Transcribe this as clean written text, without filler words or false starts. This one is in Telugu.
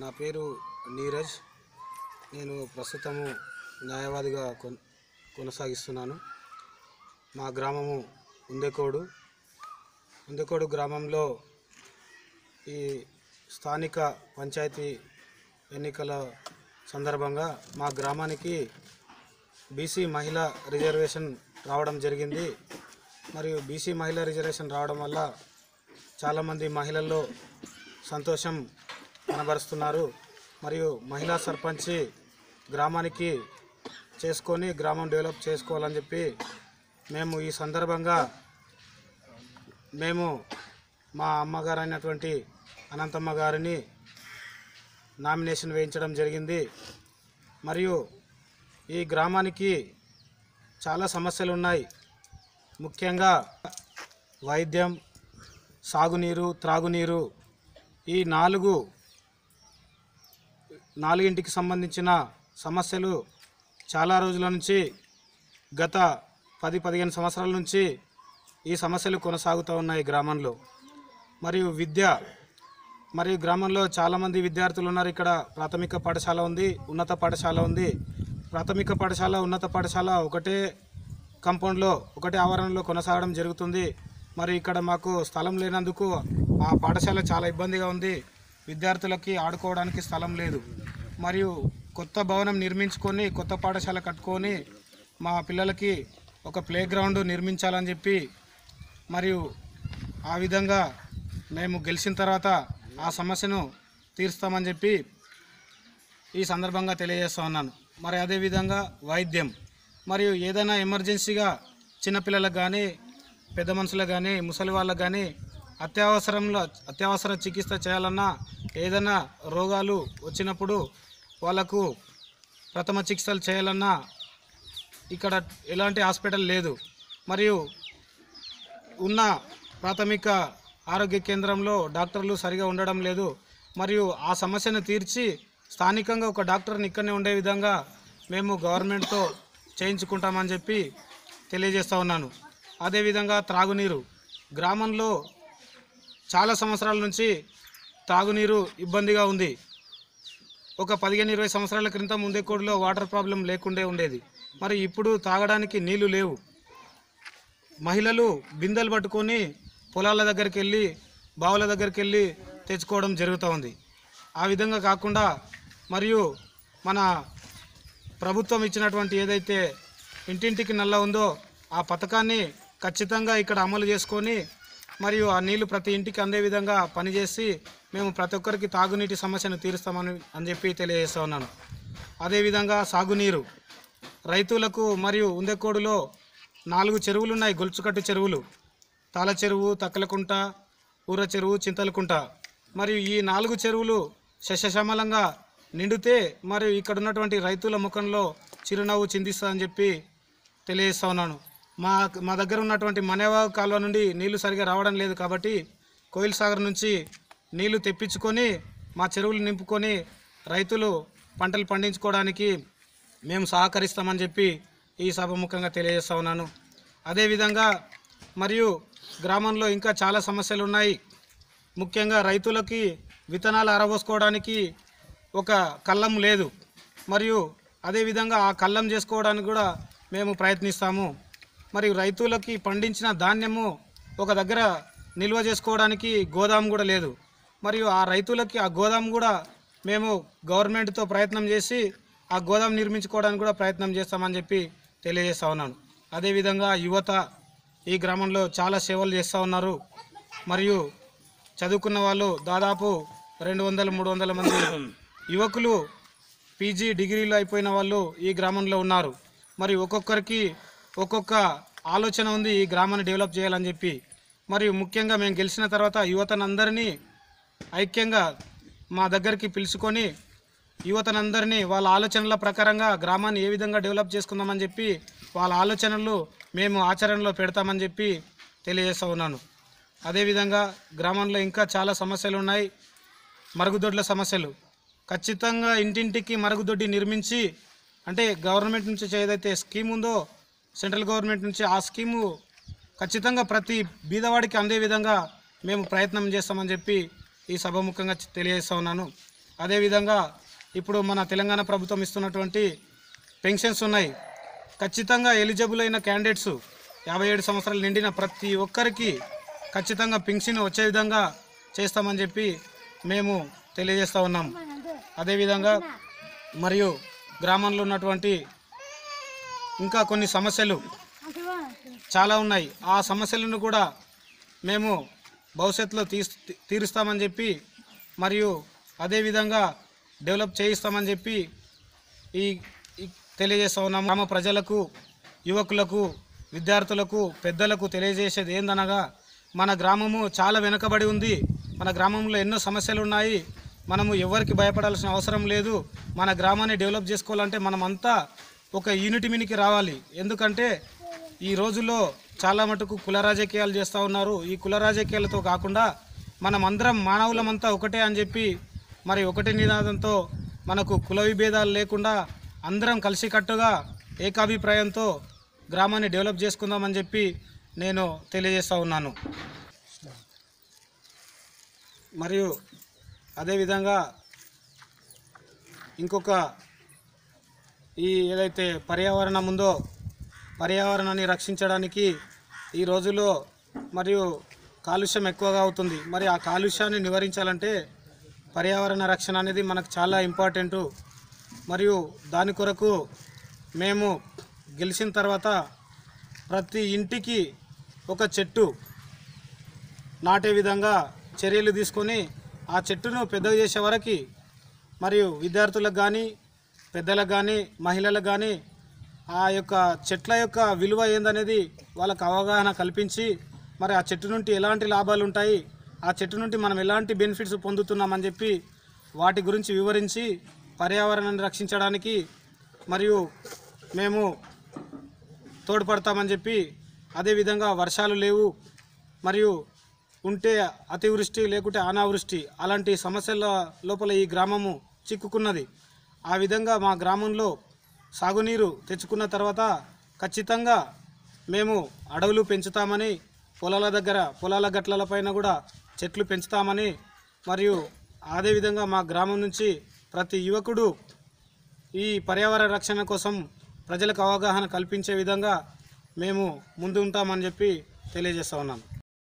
నా పేరు నీరజ్. నేను ప్రస్తుతము న్యాయవాదిగా కొనసాగిస్తున్నాను. మా గ్రామము ఉందెకోడు గ్రామంలో ఈ స్థానిక పంచాయతీ ఎన్నికల సందర్భంగా మా గ్రామానికి బీసీ మహిళా రిజర్వేషన్ రావడం జరిగింది. మరియు బీసీ మహిళా రిజర్వేషన్ రావడం వల్ల చాలామంది మహిళల్లో సంతోషం కనబరుస్తున్నారు. మరియు మహిళా సర్పంచి గ్రామానికి చేసుకొని గ్రామం డెవలప్ చేసుకోవాలని చెప్పి మేము ఈ సందర్భంగా మా అమ్మగారు అయినటువంటి అనంతమ్మ గారిని నామినేషన్ వేయించడం జరిగింది. మరియు ఈ గ్రామానికి చాలా సమస్యలు ఉన్నాయి. ముఖ్యంగా వైద్యం, సాగునీరు, త్రాగునీరు ఈ నాలుగింటికి సంబంధించిన సమస్యలు చాలా రోజుల నుంచి గత 10-15 సంవత్సరాల నుంచి ఈ సమస్యలు కొనసాగుతూ ఉన్నాయి గ్రామంలో. మరియు మరియు గ్రామంలో చాలామంది విద్యార్థులు ఉన్నారు. ఇక్కడ ప్రాథమిక పాఠశాల ఉంది, ఉన్నత పాఠశాల ఉంది. ప్రాథమిక పాఠశాల, ఉన్నత పాఠశాల ఒకటే కాంపౌండ్లో, ఒకటే ఆవరణలో కొనసాగడం జరుగుతుంది. మరి ఇక్కడ మాకు స్థలం లేనందుకు ఆ పాఠశాల చాలా ఇబ్బందిగా ఉంది. విద్యార్థులకి ఆడుకోవడానికి స్థలం లేదు. మరియు కొత్త భవనం నిర్మించుకొని కొత్త పాఠశాల కట్టుకొని మా పిల్లలకి ఒక ప్లే గ్రౌండ్ నిర్మించాలని చెప్పి, మరియు ఆ విధంగా మేము గెలిచిన తర్వాత ఆ సమస్యను తీరుస్తామని చెప్పి ఈ సందర్భంగా తెలియజేస్తూ ఉన్నాను. మరి అదేవిధంగా వైద్యం, మరియు ఏదైనా ఎమర్జెన్సీగా చిన్నపిల్లలకు కానీ, పెద్ద మనుషులకు కానీ, ముసలి వాళ్ళకు కానీ అత్యవసర చికిత్స చేయాలన్నా, ఏదైనా రోగాలు వచ్చినప్పుడు వాళ్ళకు ప్రథమ చికిత్సలు చేయాలన్నా ఇక్కడ ఎలాంటి హాస్పిటల్ లేదు. మరియు ఉన్న ప్రాథమిక ఆరోగ్య కేంద్రంలో డాక్టర్లు సరిగా ఉండడం లేదు. మరియు ఆ సమస్యను తీర్చి స్థానికంగా ఒక డాక్టర్ని ఇక్కడనే ఉండే విధంగా మేము గవర్నమెంట్తో చేయించుకుంటామని చెప్పి తెలియజేస్తూ ఉన్నాను. అదేవిధంగా త్రాగునీరు, గ్రామంలో చాలా సంవత్సరాల నుంచి తాగునీరు ఇబ్బందిగా ఉంది. ఒక 15-20 సంవత్సరాల క్రితం ఉందెకోడులో వాటర్ ప్రాబ్లం లేకుండే ఉండేది. మరి ఇప్పుడు తాగడానికి నీళ్లు లేవు. మహిళలు బిందెలు పట్టుకొని పొలాల దగ్గరికి వెళ్ళి, బావుల దగ్గరికి వెళ్ళి తెచ్చుకోవడం జరుగుతూ ఉంది. ఆ విధంగా కాకుండా మరియు మన ప్రభుత్వం ఇచ్చినటువంటి ఏదైతే ఇంటింటికి నల్ల ఉందో ఆ పథకాన్ని ఖచ్చితంగా ఇక్కడ అమలు చేసుకొని, మరియు ఆ నీళ్లు ప్రతి ఇంటికి అందే విధంగా పనిచేసి మేము ప్రతి ఒక్కరికి తాగునీటి సమస్యను తీరుస్తామని చెప్పి తెలియజేస్తూ ఉన్నాను. అదేవిధంగా సాగునీరు రైతులకు, మరియు ఉందెకోడులో 4 చెరువులు ఉన్నాయి. గొలుచుకట్టు చెరువులు, తాళ చెరువు, తక్కలకుంట, ఊర చెరువు, చింతలకుంట. మరియు ఈ 4 చెరువులు శస్యశ్యామలంగా నిండితే మరియు ఇక్కడ ఉన్నటువంటి రైతుల ముఖంలో చిరునవ్వు చిందిస్తుందని చెప్పి తెలియజేస్తూ ఉన్నాను. మా దగ్గర ఉన్నటువంటి మనేవాగు కాలువ నుండి నీళ్లు సరిగా రావడం లేదు. కాబట్టి కోయిల్ సాగర్ నుంచి నీళ్లు తెప్పించుకొని మా చెరువులు నింపుకొని రైతులు పంటలు పండించుకోవడానికి మేము సహకరిస్తామని చెప్పి ఈ సభముఖంగా తెలియజేస్తూ ఉన్నాను. అదేవిధంగా మరియు గ్రామంలో ఇంకా చాలా సమస్యలు ఉన్నాయి. ముఖ్యంగా రైతులకి విత్తనాలు ఆరబోసుకోవడానికి ఒక కళ్ళం లేదు. మరియు అదేవిధంగా ఆ కళ్ళం చేసుకోవడానికి కూడా మేము ప్రయత్నిస్తాము. మరియు రైతులకి పండించిన ధాన్యము ఒక దగ్గర నిల్వ చేసుకోవడానికి గోదాం కూడా లేదు. మరియు ఆ రైతులకి ఆ గోదాం కూడా మేము గవర్నమెంట్తో ప్రయత్నం చేసి ఆ గోదాం నిర్మించుకోవడానికి కూడా ప్రయత్నం చేస్తామని చెప్పి తెలియజేస్తూ ఉన్నాను. అదేవిధంగా యువత ఈ గ్రామంలో చాలా సేవలు చేస్తూ ఉన్నారు. మరియు చదువుకున్న వాళ్ళు దాదాపు 200-300 మంది యువకులు పీజీ డిగ్రీలు అయిపోయిన వాళ్ళు ఈ గ్రామంలో ఉన్నారు. మరి ఒక్కొక్కరికి ఒక్కొక్క ఆలోచన ఉంది ఈ గ్రామాన్ని డెవలప్ చేయాలని చెప్పి. మరియు ముఖ్యంగా మేము గెలిచిన తర్వాత యువతనందరినీ ఐక్యంగా మా దగ్గరికి పిలుచుకొని యువతనందరినీ వాళ్ళ ఆలోచనల ప్రకారంగా గ్రామాన్ని ఏ విధంగా డెవలప్ చేసుకుందామని చెప్పి వాళ్ళ ఆలోచనలు మేము ఆచరణలో పెడతామని చెప్పి తెలియజేస్తూ ఉన్నాను. అదేవిధంగా గ్రామంలో ఇంకా చాలా సమస్యలు ఉన్నాయి. మరుగుదొడ్ల సమస్యలు, ఖచ్చితంగా ఇంటింటికి మరుగుదొడ్డి నిర్మించి, అంటే గవర్నమెంట్ నుంచి ఏదైతే స్కీమ్ ఉందో సెంట్రల్ గవర్నమెంట్ నుంచి ఆ స్కీము ఖచ్చితంగా ప్రతి బీదవాడికి అందే విధంగా మేము ప్రయత్నం చేస్తామని చెప్పి ఈ సభముఖంగా తెలియజేస్తా ఉన్నాను. అదేవిధంగా ఇప్పుడు మన తెలంగాణ ప్రభుత్వం ఇస్తున్నటువంటి పెన్షన్స్ ఉన్నాయి. ఖచ్చితంగా ఎలిజిబుల్ అయిన క్యాండిడేట్స్ 57 సంవత్సరాలు నిండిన ప్రతి ఒక్కరికి ఖచ్చితంగా పెన్షన్ వచ్చే విధంగా చేస్తామని చెప్పి మేము తెలియజేస్తూ ఉన్నాం. అదేవిధంగా మరియు గ్రామంలో ఉన్నటువంటి ఇంకా కొన్ని సమస్యలు చాలా ఉన్నాయి. ఆ సమస్యలను కూడా మేము భవిష్యత్తులో తీరుస్తామని చెప్పి మరియు అదేవిధంగా డెవలప్ చేయిస్తామని చెప్పి ఈ తెలియజేస్తూ ఉన్నాం. గ్రామ ప్రజలకు, యువకులకు, విద్యార్థులకు, పెద్దలకు తెలియజేసేది ఏందనగా మన గ్రామము చాలా వెనుకబడి ఉంది. మన గ్రామంలో ఎన్నో సమస్యలు ఉన్నాయి. మనము ఎవరికి భయపడాల్సిన అవసరం లేదు. మన గ్రామాన్ని డెవలప్ చేసుకోవాలంటే మనమంతా ఒక యూనిటీ మీనికి రావాలి. ఎందుకంటే ఈ రోజుల్లో చాలా మటుకు కుల రాజకీయాలు చేస్తూ ఉన్నారు. ఈ కుల రాజకీయాలతో కాకుండా మనం అందరం మానవులమంతా ఒకటే అని చెప్పి మరి ఒకటి నినాదంతో మనకు కుల విభేదాలు లేకుండా అందరం కలిసికట్టుగా ఏకాభిప్రాయంతో గ్రామాన్ని డెవలప్ చేసుకుందామని చెప్పి నేను తెలియజేస్తూ ఉన్నాను. మరియు అదేవిధంగా ఇంకొక ఈ ఏదైతే పర్యావరణం ఉందో పర్యావరణాన్ని రక్షించడానికి ఈ రోజుల్లో మరియు కాలుష్యం ఎక్కువగా అవుతుంది. మరి ఆ కాలుష్యాన్ని నివారించాలంటే పర్యావరణ రక్షణ అనేది మనకు చాలా ఇంపార్టెంటు. మరియు దాని కొరకు మేము గెలిచిన తర్వాత ప్రతి ఇంటికి ఒక చెట్టు నాటే విధంగా చర్యలు తీసుకొని ఆ చెట్టును పెద్దగా చేసే వరకు మరియు విద్యార్థులకు కానీ పెద్దలకు కానీ మహిళలకు కానీ ఆ యొక్క చెట్ల యొక్క విలువ ఏందనేది వాళ్ళకు అవగాహన కల్పించి మరి ఆ చెట్టు నుండి ఎలాంటి లాభాలు ఉంటాయి, ఆ చెట్టు నుండి మనం ఎలాంటి బెనిఫిట్స్ పొందుతున్నామని చెప్పి వాటి గురించి వివరించి పర్యావరణాన్ని రక్షించడానికి మరియు మేము తోడ్పడతామని చెప్పి, అదేవిధంగా వర్షాలు లేవు మరియు ఉంటే అతివృష్టి లేకుంటే అనావృష్టి అలాంటి సమస్యల లోపల ఈ గ్రామము చిక్కుకున్నది. ఆ విధంగా మా గ్రామంలో సాగునీరు తెచ్చుకున్న తర్వాత ఖచ్చితంగా మేము అడవులు పెంచుతామని, పొలాల గట్లపైన కూడా చెట్లు పెంచుతామని మరియు అదేవిధంగా మా గ్రామం నుంచి ప్రతి యువకుడు ఈ పర్యావరణ రక్షణ కోసం ప్రజలకు అవగాహన కల్పించే విధంగా మేము ముందు ఉంటామని చెప్పి తెలియజేస్తూ ఉన్నాను.